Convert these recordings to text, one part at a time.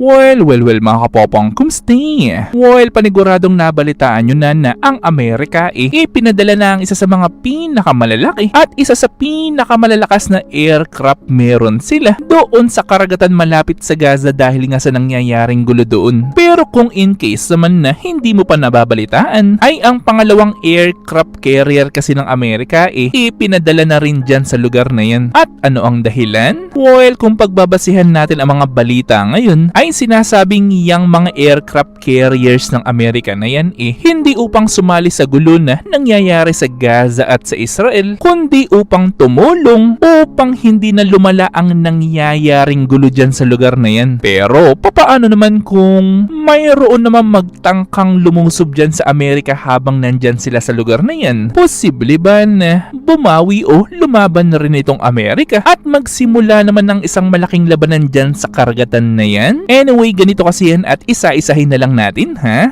Well, mga kapopong, kumusta? Paniguradong nabalitaan nyo na ang Amerika ipinadala na ang isa sa mga pinakamalalaki at isa sa pinakamalalakas na aircraft meron sila doon sa karagatan malapit sa Gaza dahil nga sa nangyayaring gulo doon. Pero kung in case naman na hindi mo pa nababalitaan, ay ang pangalawang aircraft carrier kasi ng Amerika ipinadala na rin dyan sa lugar na yan. At ano ang dahilan? Kung pagbabasihan natin ang mga balita ngayon, ay sinasabing yang mga aircraft carriers ng Amerika na yan hindi upang sumali sa gulo na nangyayari sa Gaza at sa Israel, kundi upang tumulong upang hindi na lumala ang nangyayaring gulo dyan sa lugar na yan. Pero papaano naman kung mayroon naman magtangkang lumusob dyan sa Amerika habang nandyan sila sa lugar na yan? Posible ba na bumawi o lumaban na rin itong Amerika at magsimula naman ng isang malaking labanan dyan sa karagatan na yan? Anyway, ganito kasi yan at isa-isahin na lang natin, ha?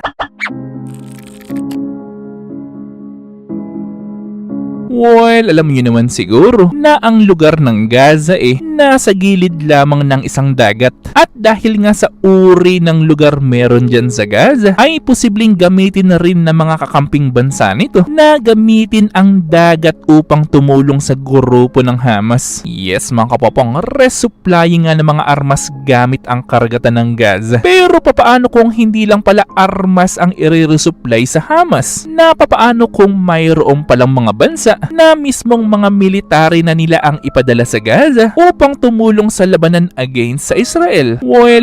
Alam niyo naman siguro na ang lugar ng Gaza nasa gilid lamang ng isang dagat. At dahil nga sa uri ng lugar meron dyan sa Gaza, ay posibleng gamitin na rin ng mga kakamping bansa nito na gamitin ang dagat upang tumulong sa grupo ng Hamas. Yes, mga kapopong, resupplying nga ng mga armas gamit ang karagatan ng Gaza. Pero papaano kung hindi lang pala armas ang i-resupply sa Hamas? Na papaano kung mayroong palang mga bansa na mismong mga military na nila ang ipadala sa Gaza upang tumulong sa labanan against sa Israel?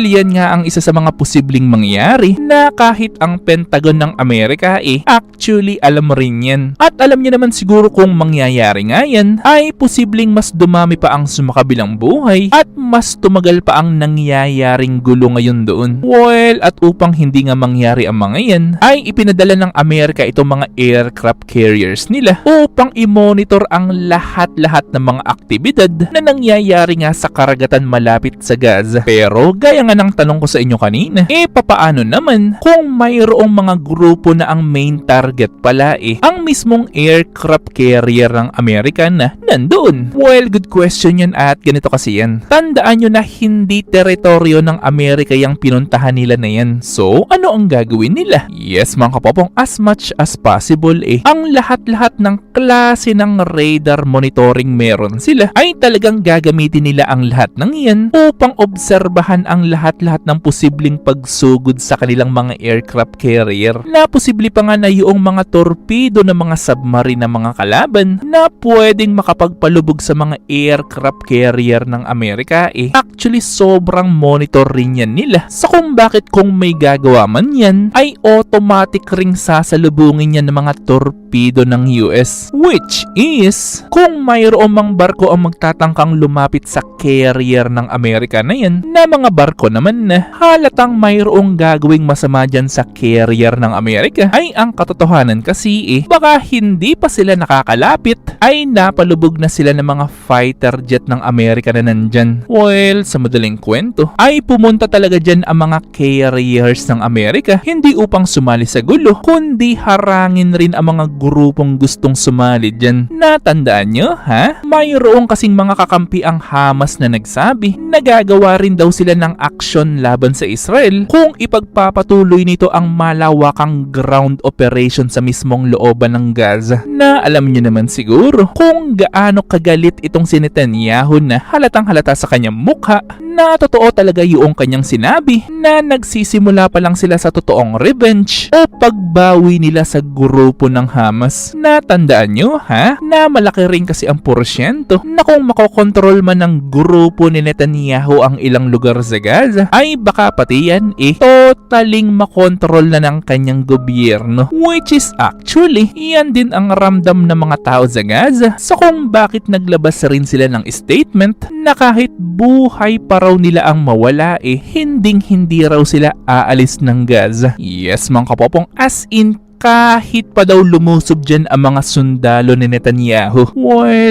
Yan nga ang isa sa mga posibleng mangyari na kahit ang Pentagon ng Amerika actually alam rin yan. At alam niya naman siguro kung mangyayari nga yan, ay posibleng mas dumami pa ang sumakabilang buhay at mas tumagal pa ang nangyayaring gulo ngayon doon. At upang hindi nga mangyari ang mga yan, ay ipinadala ng Amerika itong mga aircraft carriers nila upang i-monitor ang lahat-lahat ng mga aktibidad na nangyayari nga sa karagatan malapit sa Gaza. Pero gaya nga ng tanong ko sa inyo kanina, papaano naman kung mayroong mga grupo na ang main target pala ang mismong aircraft carrier ng Amerika na nandoon? Good question yan at ganito kasi yan. Tandaan nyo na hindi teritoryo ng Amerika yung pinuntahan nila na yan. So, ano ang gagawin nila? Yes, mga kapopong, as much as possible ang lahat-lahat ng klase ng radar monitoring meron sila ay talagang gagamitin nila ang lahat ng iyan upang obserbahan ang lahat-lahat ng posibleng pagsugod sa kanilang mga aircraft carrier, na posible pa nga na yung mga torpedo ng mga submarine ng mga kalaban na pwedeng makapagpalubog sa mga aircraft carrier ng Amerika actually sobrang monitor rin yan nila. So kung bakit kung may gagawa man yan ay automatic ring sasalubungin yan ng mga torpedo ng US, which is kung mayroong mang barko ang magtatangkang lumapit sa carrier ng Amerika na yan, na mga barko naman na halatang mayroong gagawing masama dyan sa carrier ng Amerika, ay ang katotohanan kasi baka hindi pa sila nakakalapit ay napalubog na sila ng mga fighter jet ng Amerika na nandyan. Sa madaling kwento ay pumunta talaga dyan ang mga carriers ng Amerika hindi upang sumali sa gulo, kundi harangin rin ang mga grupong gustong sumali dyan. Natandaan nyo, ha? Mayroong kasing mga kakampi ang Hamas na nagsabi na gagawa rin daw sila ng aksyon laban sa Israel kung ipagpapatuloy nito ang malawakang ground operation sa mismong looban ng Gaza. Na alam nyo naman siguro kung gaano kagalit itong si Netanyahu na halatang halata sa kanyang mukha na totoo talaga yung kanyang sinabi na nagsisimula pa lang sila sa totoong revenge o pagbawi nila sa grupo ng Hamas. Natandaan nyo, ha? Na malaki rin kasi ang porsyento na kung makokontrol man ng grupo ni Netanyahu ang ilang lugar sa Gaza, ay baka pati yan totaling makontrol na ng kanyang gobyerno, which is actually yan din ang ramdam ng mga tao sa Gaza. So kung bakit naglabas rin sila ng statement na kahit buhay pa raw nila ang mawala hinding-hindi raw sila aalis ng Gaza. Yes, mga kapopong, as in kahit pa daw lumusob dyan ang mga sundalo ni Netanyahu.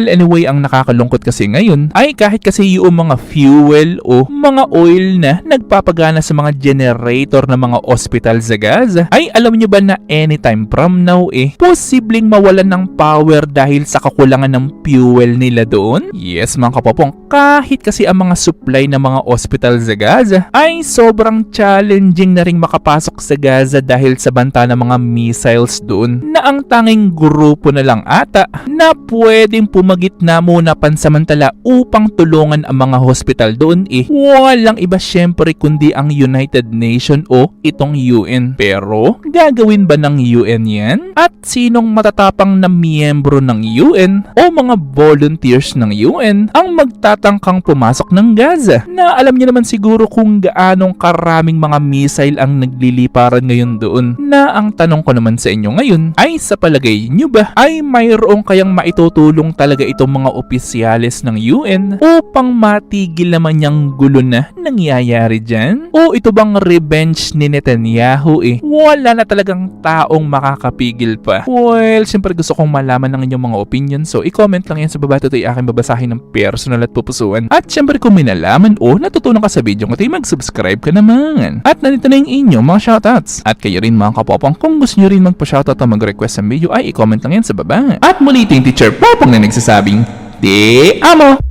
Anyway, ang nakakalungkot kasi ngayon ay kahit kasi yung mga fuel o mga oil na nagpapagana sa mga generator ng mga ospital sa Gaza, ay alam nyo ba na anytime from now posibleng mawalan ng power dahil sa kakulangan ng fuel nila doon? Yes, mga kapopong, kahit kasi ang mga supply ng mga ospital sa Gaza ay sobrang challenging na ring makapasok sa Gaza dahil sa banta ng mga missiles doon, na ang tanging grupo na lang ata na pwedeng pumagitna muna pansamantala upang tulungan ang mga hospital doon walang iba syempre kundi ang United Nation o itong UN. Pero gagawin ba ng UN yan? At sinong matatapang na miyembro ng UN o mga volunteers ng UN ang magtatangkang pumasok ng Gaza, na alam niyo naman siguro kung gaanong karaming mga missile ang nagliliparan ngayon doon, na ang tanong ko naman sa inyo ngayon ay sa palagay niyo ba ay mayroong kayang maitutulong talaga itong mga opisyales ng UN upang matigil naman yung gulo na nangyayari dyan? O ito bang revenge ni Netanyahu wala na talagang taong makakapigil pa? Well, siyempre gusto kong malaman ng inyong mga opinion, so i-comment lang yan sa baba. Ito ay aking babasahin ng personal at pupusuan. At siyempre kung may nalaman o natutunan ka sa video ko, mag-subscribe ka naman. At nandito na yung inyong mga shoutouts. At kayo rin mga kapopong, kung gusto nyo rin magpa-shoutout o mag-request sa video ay i-comment lang yan sa baba. At muli ito yung Teacher Popong na nagsasabing, Te amo!